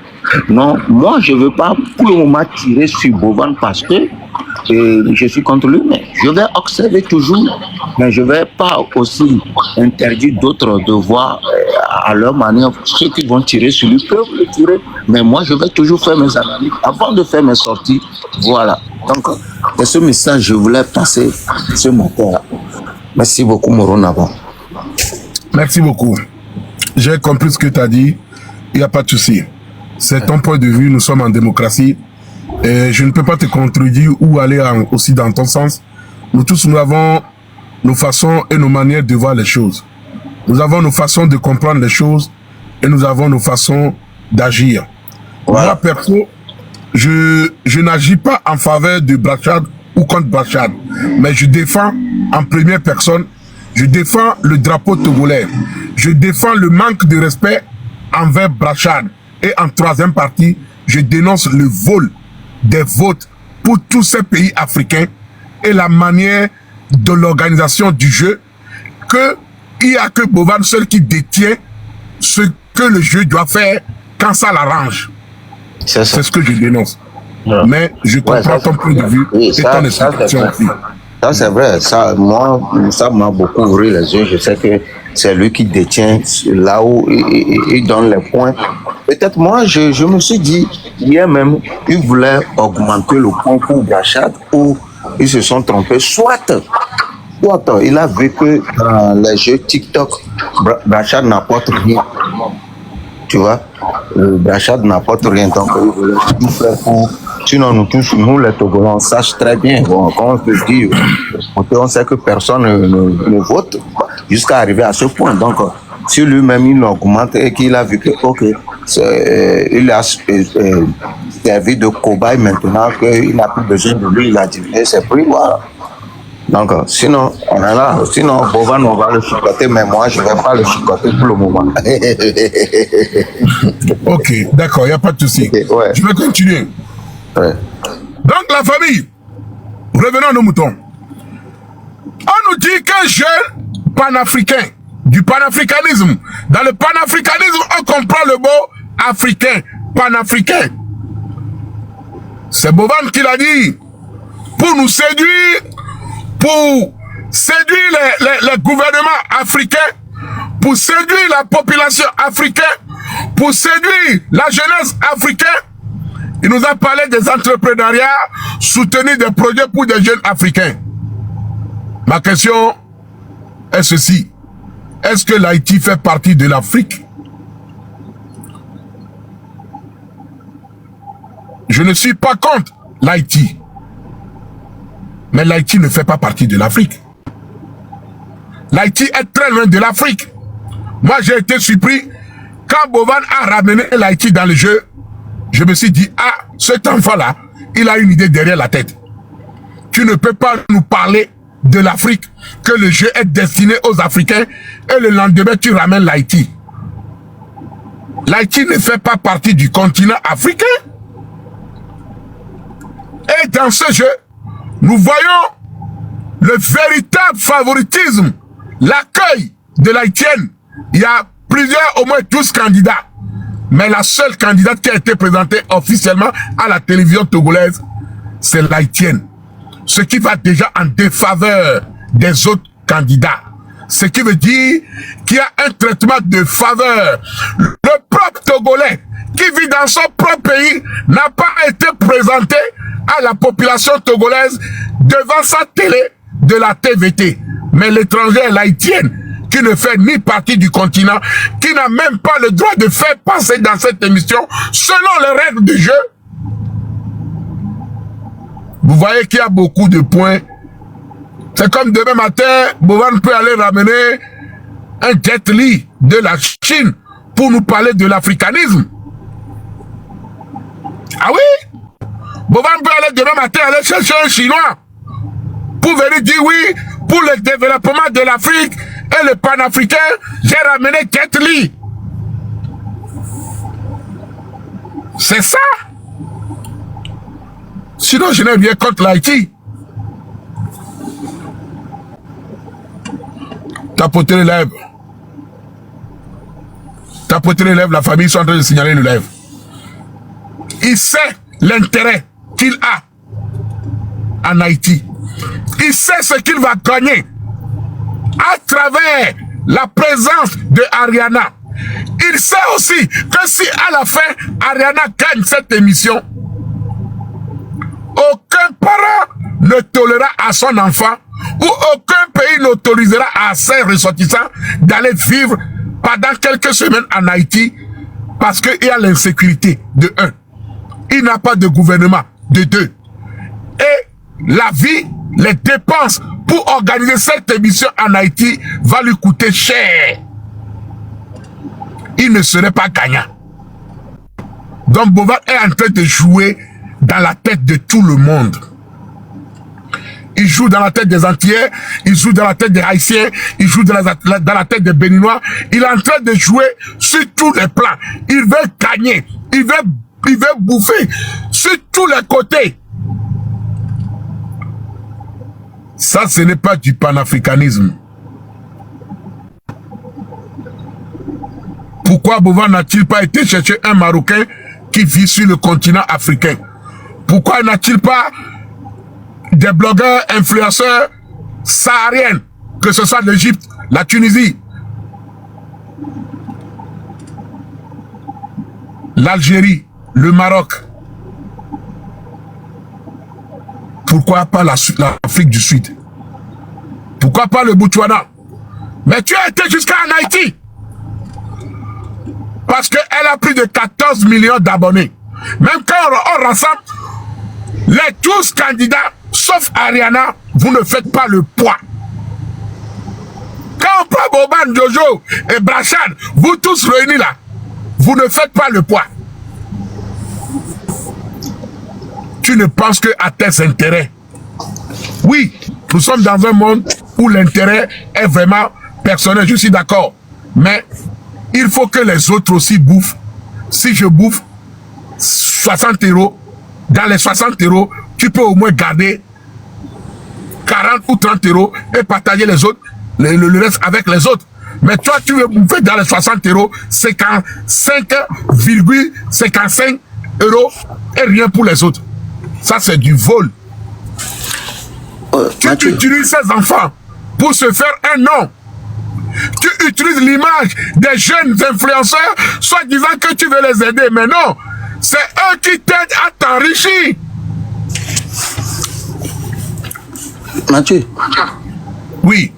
F: Non, moi, je ne veux pas pour le moment tirer sur Bovan parce que je suis contre lui, mais je vais observer toujours, mais je ne vais pas aussi interdire d'autres de voir à leur manière. Ceux qui vont tirer sur lui peuvent le tirer, mais moi je vais toujours faire mes analyses avant de faire mes sorties. Voilà. Donc, c'est ce message que je voulais passer ce matin. Merci beaucoup, Moronaba.
A: Merci beaucoup. J'ai compris ce que tu as dit. Il n'y a pas de souci. C'est ton point de vue. Nous sommes en démocratie. Et je ne peux pas te contredire ou aller aussi dans ton sens. Nous tous, nous avons nos façons et nos manières de voir les choses. Nous avons nos façons de comprendre les choses et nous avons nos façons d'agir. Voilà. Moi, perso, je n'agis pas en faveur de Brachat ou contre Brachat, mais je défends en première personne, je défends le drapeau togolais, je défends le manque de respect envers Brachat et en troisième partie, je dénonce le vol des votes pour tous ces pays africains et la manière de l'organisation du jeu que il n'y a que Bovan seul qui détient ce que le jeu doit faire quand ça l'arrange. C'est ce que je dénonce. Ouais. Mais je comprends ton point de vue et ton explication aussi.
F: Ça, c'est vrai. Ça, moi, ça m'a beaucoup ouvert les yeux. Je sais que c'est lui qui détient là où il donne les points. Peut-être moi, je me suis dit, hier même, ils voulaient augmenter le point pour Brachat ou ils se sont trompés. Soit il a vu que dans les jeux TikTok, Brachat n'apporte rien. tu vois. Brachad n'apporte rien, donc il voulait tout faire pour... Sinon, nous tous, nous les Togolais, on sache très bien, bon, quand on se dit, on sait que personne ne vote jusqu'à arriver à ce point. Donc, si lui-même il augmente et qu'il a vu que, ok, il a servi de cobaye maintenant, qu'il n'a plus besoin de lui, il a diminué ses prix, voilà. Donc, sinon, on est là. Sinon, Bovan, on va le chicoter, mais moi, je ne vais pas le chicoter pour le moment.
A: Ok, d'accord, il n'y a pas de souci.
F: Okay, ouais.
A: Je vais continuer.
F: Ouais.
A: Donc, la famille, revenons à nos moutons. On nous dit qu'un jeune panafricain, du panafricanisme, dans le panafricanisme, on comprend le mot africain, panafricain. C'est Bovan qui l'a dit. Pour nous séduire, pour séduire les gouvernements africains, pour séduire la population africaine, pour séduire la jeunesse africaine, il nous a parlé des entrepreneuriats, soutenir des projets pour des jeunes africains. Ma question est ceci. Est-ce que l'Haïti fait partie de l'Afrique? Je ne suis pas contre l'Haïti. Mais l'Haïti ne fait pas partie de l'Afrique. L'Haïti est très loin de l'Afrique. Moi, j'ai été surpris quand Bovan a ramené l'Haïti dans le jeu. Je me suis dit, ah, cet enfant-là, il a une idée derrière la tête. Tu ne peux pas nous parler de l'Afrique, que le jeu est destiné aux Africains, et le lendemain, tu ramènes l'Haïti. L'Haïti ne fait pas partie du continent africain. Et dans ce jeu, nous voyons le véritable favoritisme, l'accueil de l'Haïtienne. Il y a plusieurs, au moins 12 candidats. Mais la seule candidate qui a été présentée officiellement à la télévision togolaise, c'est l'Haïtienne. Ce qui va déjà en défaveur des autres candidats. Ce qui veut dire qu'il y a un traitement de faveur. Le propre Togolais qui vit dans son propre pays n'a pas été présenté à la population togolaise devant sa télé de la TVT. Mais l'étranger, l'Haïtienne, qui ne fait ni partie du continent, qui n'a même pas le droit de faire passer dans cette émission selon les règles du jeu. Vous voyez qu'il y a beaucoup de points. C'est comme demain matin, Bovan peut aller ramener un Jet Li de la Chine pour nous parler de l'africanisme. Ah oui? Bovan peut aller demain matin aller chercher un Chinois pour venir dire oui, pour le développement de l'Afrique et le panafricain, j'ai ramené Jet Li. C'est ça. Sinon, je n'ai rien contre l'Haïti. Tapoter les lèvres. Tapoter les lèvres, la famille sont en train de signaler les lèvres. Il sait l'intérêt qu'il a en Haïti. Il sait ce qu'il va gagner à travers la présence de Ariana. Il sait aussi que si à la fin, Ariana gagne cette émission, aucun parent ne tolérera à son enfant ou aucun pays n'autorisera à ses ressortissants d'aller vivre pendant quelques semaines en Haïti parce qu'il y a l'insécurité, de 1. Il n'a pas de gouvernement, de 2. Et la vie, les dépenses pour organiser cette émission en Haïti va lui coûter cher. Il ne serait pas gagnant. Donc Bovan est en train de jouer dans la tête de tout le monde. Il joue dans la tête des Antillais, il joue dans la tête des Haïtiens, il joue dans la tête des Béninois. Il est en train de jouer sur tous les plans. Il veut gagner, il veut bouffer sur tous les côtés. Ça, ce n'est pas du panafricanisme. Pourquoi Bovan n'a-t-il pas été chercher un Marocain qui vit sur le continent africain? Pourquoi n'a-t-il pas des blogueurs, influenceurs sahariens, que ce soit l'Égypte, la Tunisie, l'Algérie, le Maroc? Pourquoi pas l'Afrique du Sud? Pourquoi pas le Botswana? Mais tu as été jusqu'à en Haïti. Parce qu'elle a plus de 14 millions d'abonnés. Même quand on rassemble les 12 candidats, sauf Ariana, vous ne faites pas le poids. Quand on prend Boban, Jojo et Brachad, vous tous réunis là, vous ne faites pas le poids. Tu ne penses que à tes intérêts. Oui, nous sommes dans un monde où l'intérêt est vraiment personnel, je suis d'accord. Mais il faut que les autres aussi bouffent. Si je bouffe 60 €, dans les 60 €, tu peux au moins garder 40 ou 30 € et partager les autres, le reste avec les autres. Mais toi, tu veux bouffer dans les 60 €, 55,55 € et rien pour les autres. Ça, c'est du vol. Tu utilises ces enfants pour se faire un nom. Tu utilises l'image des jeunes influenceurs, soit disant que tu veux les aider, mais non, c'est eux qui t'aident à t'enrichir.
F: Mathieu.
A: Oui.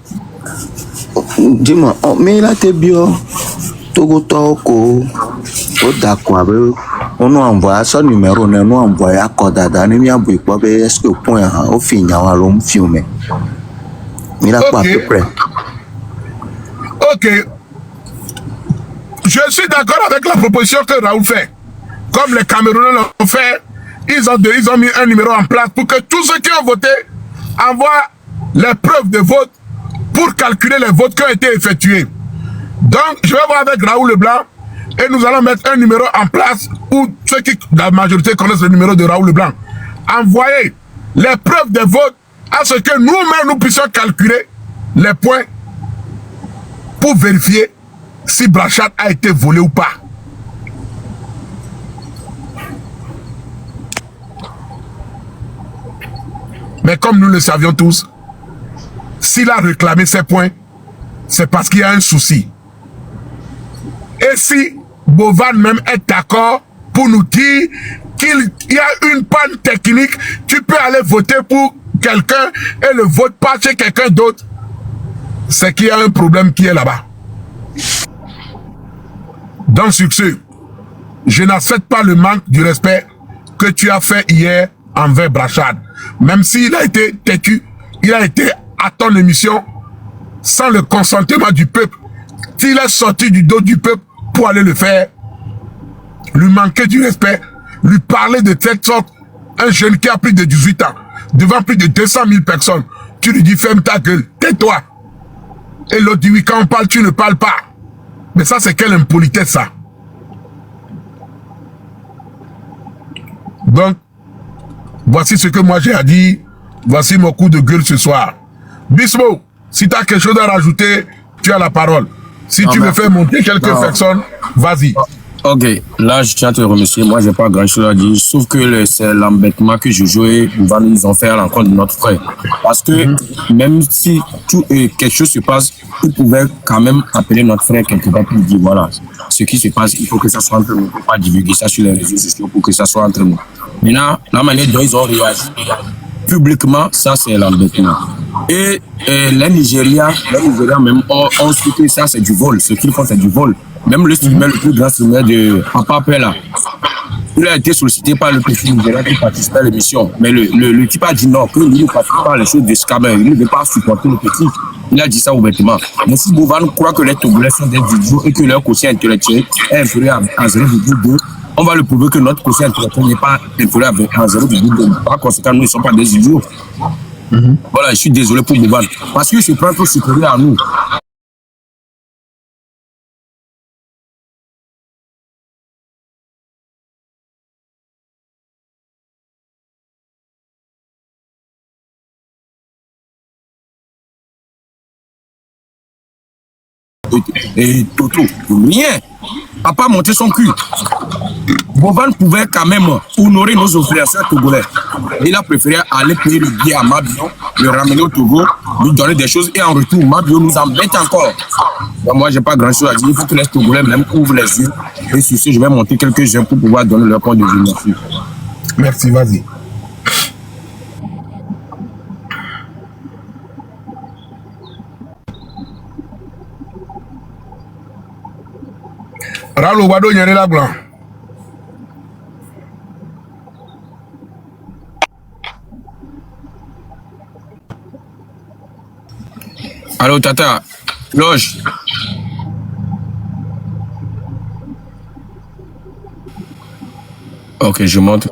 F: Dis-moi, mais il a été bio. Togo Toko. D'accord, on nous envoie son numéro, on nous envoie à Kodada, on nous envoie est-ce que point au fin à l'homme filmé. Il a pas à peu près.
A: Ok. Je suis d'accord avec la proposition que Raoul fait. Comme les Camerounais l'ont fait, ils ont mis un numéro en place pour que tous ceux qui ont voté envoient les preuves de vote pour calculer les votes qui ont été effectués. Donc, je vais voir avec Raoul Leblanc et nous allons mettre un numéro en place où ceux qui, la majorité, connaissent le numéro de Raoul Leblanc. Envoyez les preuves de vote à ce que nous-mêmes nous puissions calculer les points pour vérifier si Brachad a été volé ou pas. Mais comme nous le savions tous, s'il a réclamé ces points, c'est parce qu'il y a un souci. Et si Bovan même est d'accord pour nous dire qu'il y a une panne technique, tu peux aller voter pour quelqu'un et le vote pas chez quelqu'un d'autre, c'est qu'il y a un problème qui est là-bas. Dans succès, je n'accepte pas le manque du respect que tu as fait hier envers Brachad. Même s'il a été têtu, il a été à ton émission sans le consentement du peuple. Il est sorti du dos du peuple pour aller le faire. Lui manquer du respect, lui parler de cette sorte, un jeune qui a plus de 18 ans, devant plus de 200 000 personnes, tu lui dis ferme ta gueule, tais-toi. Et l'autre dit oui, quand on parle, tu ne parles pas. Mais ça, c'est quelle impolitesse, ça. Donc, voici ce que moi j'ai à dire. Voici mon coup de gueule ce soir. Bismo, si tu as quelque chose à rajouter, tu as la parole. Si tu veux faire monter quelques personnes, vas-y.
G: Ok, là je tiens à te remercier. Moi, j'ai pas grand chose à dire, sauf que c'est l'embêtement que je jouais. Ils ont fait à l'encontre de notre frère. Parce que même si quelque chose se passe, ils pouvaient quand même appeler notre frère quelque part pour lui dire voilà, ce qui se passe, il faut que ça soit entre nous. Il ne faut pas divulguer ça sur les réseaux sociaux pour que ça soit entre nous. Maintenant, la manière dont ils ont réagi publiquement, ça c'est l'embêtement. Et les Nigériens même ont su que ça c'est du vol. Ce qu'ils font c'est du vol. Même le streamer, le plus grand streamer de Papa Pella, il a été sollicité par le petit Nigérien qui participe à l'émission. Mais le type a dit non, que lui ne participe pas à les choses de scammer. Il ne veut pas supporter le petit. Il a dit ça ouvertement. Mais si Bovan croit que les Togolais sont des idiots et que leur quotient intellectuel est inférieur à 0,2, on va le prouver que notre quotient intellectuel n'est pas inférieur à 0,2. Par conséquent, nous ne sommes pas des idiots. Voilà, je suis désolé pour Bovan. Parce qu'il se prend trop supérieur à nous. Et Toto, rien. A pas monté son cul. Bovan pouvait quand même honorer nos influenceurs togolais. Il a préféré aller payer le billet à Mabio, le ramener au Togo, lui donner des choses et en retour, Mabio nous embête encore. Donc moi, j'ai pas grand chose à dire. Il faut que les Togolais même ouvrent les yeux. Et sur ce, je vais monter quelques-uns pour pouvoir donner leur point de vue. Merci.
A: Merci, vas-y. Raoul Wado Nyere la blanc.
G: Allô, Tata. Loge. Ok, je monte.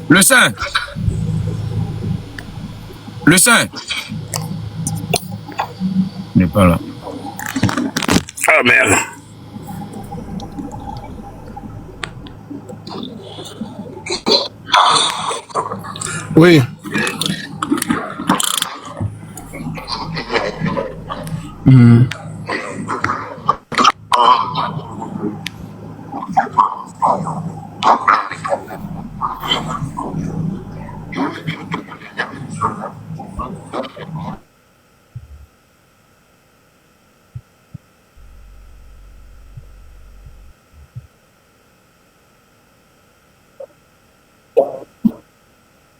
G: Le sein. Le sein. Il n'est pas là.
A: Ah merde. Oui.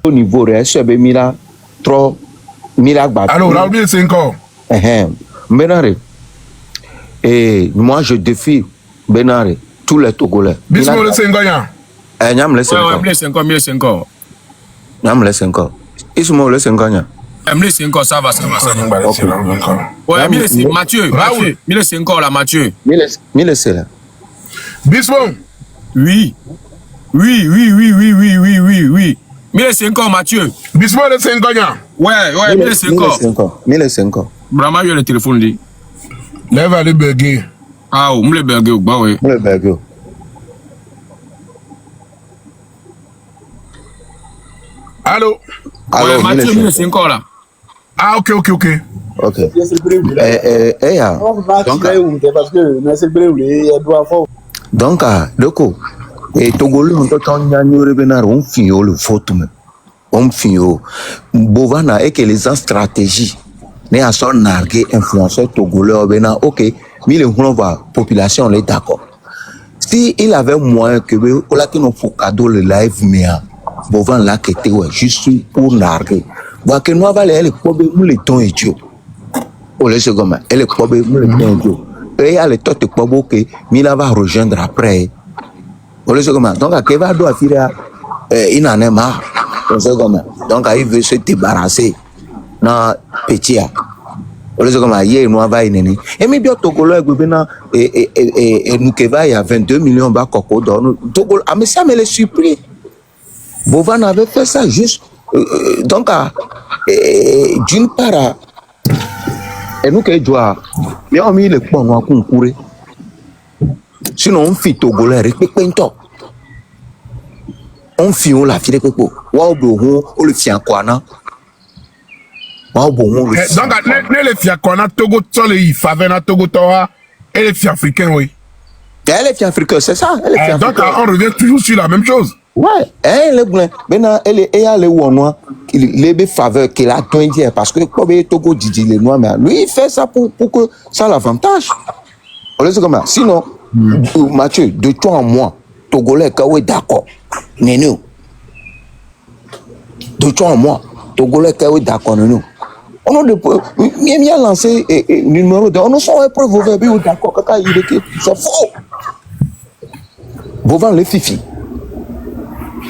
F: Au niveau réel, Mila, trop, Mila Batou.
A: Alors, Raoul, c'est encore.
F: Benare. Et moi, je défie Benare, tous les Togolais.
A: Bismo le Sengoyan.
F: Nyam le
G: Ouais, me laisse encore, me laisse encore.
F: Nyam le Senko. Ismo le Sengoyan.
G: Me laisse encore, ça va, ça va, ça va. Ouais, me laisse, Mathieu,
A: Raoul.
G: me laisse encore là, Mathieu.
F: Me laisse là.
A: Bismo.
G: Oui. Oui, oui, oui, oui, oui, oui, oui, oui. Me laisse encore, Mathieu.
A: Bismo le Sengoyan.
G: Ouais, ouais, me laisse encore.
F: Me laisse encore.
G: Brahma, il y a le téléphone, dit.
A: Lève à le burger.
G: Ah, on me le bergue, bah ouais.
F: Me le bague.
A: Allô.
G: Ouais, Mathieu, me laisse encore là.
A: Ah, ok.
F: Ok. Donc, Doko, et Togolais, on t'entend n'y benar, on fio le faute, on fio. Bovana et que les gens stratégie, n'est à son nargué, influenceur Togolais, on bena, ok, mais le population, on est d'accord. Si il avait moyen que, on l'a qu'il nous faut cadeau le live, mais, Bovan là, qui était, ouais, juste pour narguer. Voilà que nous avons les problèmes, nous les temps idiots. Oh, les secondes, et les problèmes, nous les temps idiots. Et il y a les temps de problèmes que Mila va rejoindre après. Oh, les secondes, donc, à Keva doit faire, il en est marre. Donc, il veut se débarrasser. Non, petit. Oh, les secondes, hier, nous avons une. Et mais bien, Togolais, et nous qui va, il y a 22 millions de coco d'or. Togolais, mais ça me les surpris. Bovan avait fait ça juste. Donc, d'une part, et nous qui jouons, mais on met le point à concourir. Sinon, on fait Togolais, respecte-toi. On fait la fille de Coco. Waouh, on le fait quoi, non? Waouh, on le fait.
A: Donc, les filles qu'on a Togo, les faveurs à Togo, et les filles africaines, oui.
F: Et les filles africaines, c'est ça.
A: Donc, on revient toujours sur la même chose.
F: Ouais, elle est bonne. Maintenant, elle est où on les faveurs qu'il a donné parce que comme Togo dit les noirs, mais lui il fait ça pour que ça l'avantage. On laisse comme ça. Sinon, Mathieu, de toi en moi, Togolais, quand est d'accord, Nénou. De toi en moi, Togolais, quand est d'accord, Nénou. On a bien lancé numéro 2. On a son épreuve, vous verrez, d'accord, quand il est c'est faux. Vous vendez les fifi.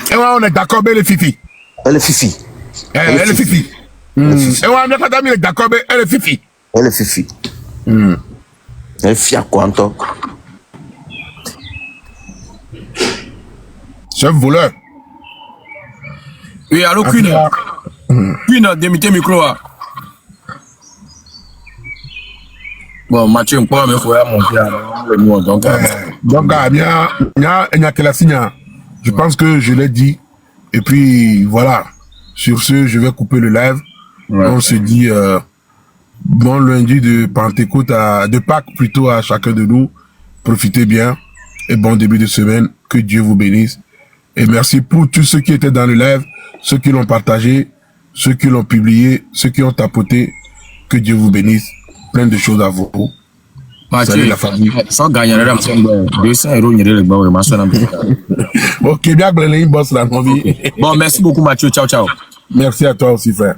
A: Et ouais, on est d'accord, mais les fifi.
F: Elle est fifi.
A: Elle est fifi. Et ouais, on est d'accord, mais elle est fifi.
F: Elle est fifi. Elle est fière quoi, encore.
A: C'est un voleur.
G: Oui, allô, Queen. Queen, démité micro. Bon, Mathieu, on peut me faire monter.
A: Donc, je pense que je l'ai dit. Et puis, voilà. Sur ce, je vais couper le live. Ouais. On se dit bon lundi de Pentecôte, de Pâques plutôt à chacun de nous. Profitez bien et bon début de semaine. Que Dieu vous bénisse. Et merci pour tous ceux qui étaient dans le live, ceux qui l'ont partagé. ceux qui l'ont publié, ceux qui ont tapoté, que Dieu vous bénisse. Plein de choses à vous. Salut la famille.
G: Sans gagner, 200 €,
A: Ok, bien, boss, la vie.
G: Bon, merci beaucoup, Mathieu. Ciao, ciao.
A: Merci à toi aussi, frère.